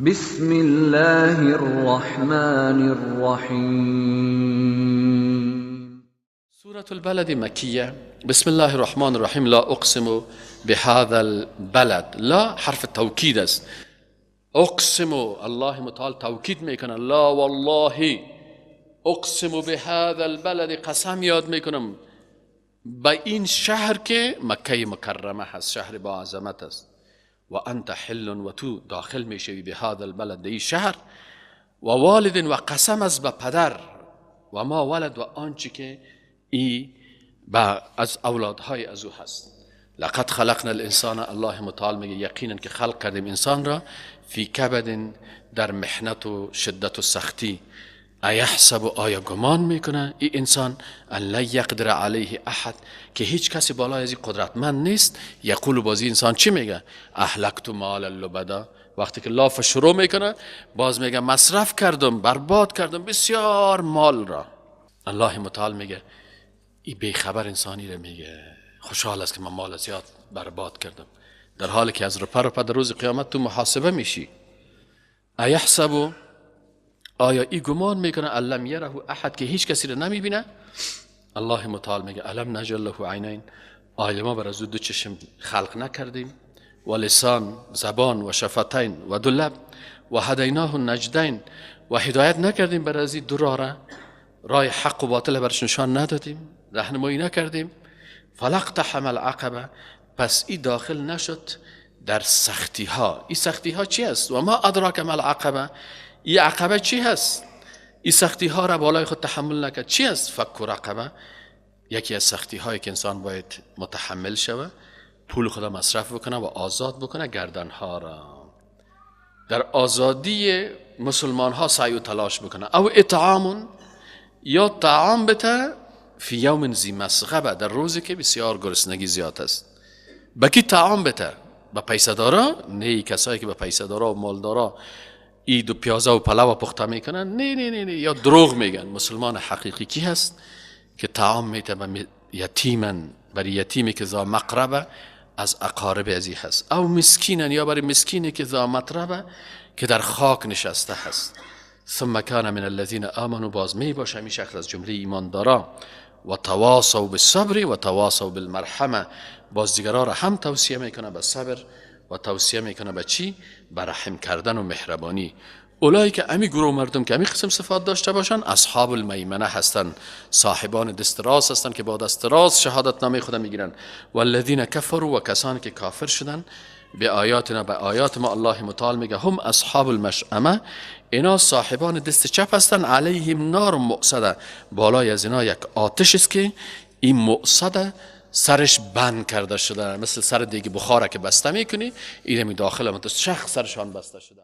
بسم الله الرحمن الرحیم. سورة البلد مکیه. بسم الله الرحمن الرحیم. لا اقسم بهذا البلد. لا حرف توکید است. اقسم، الله متعال توکید میکنه. لا والله اقسم بهذا البلد، قسم یاد میکنم به این شهر که مکه مکرمه هست، شهر با عظمت است. و انت حل، و تو داخل میشوی به هذا البلد، این شهر. و والد، و قسم از به پدر، و ما ولد، و آنچه که ای از اولادهای از او هست. لقد خلقنا الانسان، الله متعال میگه یقینا که خلق کردیم انسان را، فی کبد، در محنت و شدت و سختی. ایحسب، آیا گمان میکنه این انسان ان لا یقدر علیه احد، که هیچ کسی بالای از این قدرتمند نیست. یقول، بازی انسان چی میگه؟ اهلکت مالا لبدا. وقتی که لاف شروع میکنه باز میگه مصرف کردم، برباد کردم بسیار مال را. الله متعال میگه این بیخبر انسانی را میگه خوشحال است که من مال زیاد برباد کردم، در حالی که از رپا در روز قیامت تو محاسبه میشی. ایحسب، آیا ای گمان میکنه علم یره احد، که هیچ کسی رو نمیبینه؟ الله متعال میگه علم نجعل له عینین، آیا ما بر از دو چشم خلق نکردیم؟ و لسان، زبان، و شفتین، و دو لب، و هدیناه النجدین، و هدایت نکردیم بر از دو راه حق و باطل برش نشان ندادیم، راهنمایی نکردیم. فلاقتحم العقبه، پس ای داخل نشد در سختی ها. این سختی ها چی است؟ و ما ادراک ما العقبه، این عقبه چی هست؟ این سختی ها را بالای خود تحمل نکرد. چی است؟ فک رقبه، یکی از سختی هایی که انسان باید متحمل شود، پول خدا مصرف بکنه و آزاد بکنه گردن ها را. در آزادی مسلمان ها سعی و تلاش بکنه. او اطعام، یا طعام بته فی یوم ذی مسغبه، در روزی که بسیار گرسنگی زیاد است. بکی طعام بته؟ به پیسه دارا؟ نه، کسایی که به پیسه دارا و مال دارا ای دو پیازه و پلاو پخته میکنن، نه نه نه نه، یا دروغ میگن. مسلمان حقیقی کی هست که طعام میته به یتیمن، برای یتیمی که ذا مقربه، از اقارب ازی هست. او مسکینن، یا برای مسکینی که ذا مطربه، که در خاک نشسته هست. ثم کان من الذین آمنوا، باز می باشه می شخص از جمله ایمان دارا. و تواصوا بالصبر و تواصوا بالمرحمه، باز دیگرها را هم توصیه میکنه به صبر و توصیه میکنه به چی؟ به رحم کردن و مهربانی. اولایی که امی گروه مردم که امی قسم صفات داشته باشن، اصحاب المیمنه هستن، صاحبان دست راست هستن که با دست راست شهادت نامه خود میگیرن. والذین کفروا، و کسانی که کافر شدن به آیاتنا، به آیات ما، الله متعال میگه هم اصحاب المشأمه، اینا صاحبان دست چپ هستن. علیهم نار مؤصده، بالای از اینا یک آتش است که این مؤصده سرش بند کرده شده، مثل سر دیگه بخاره که بسته میکنی، این می داخل شخص سرشان بسته شده.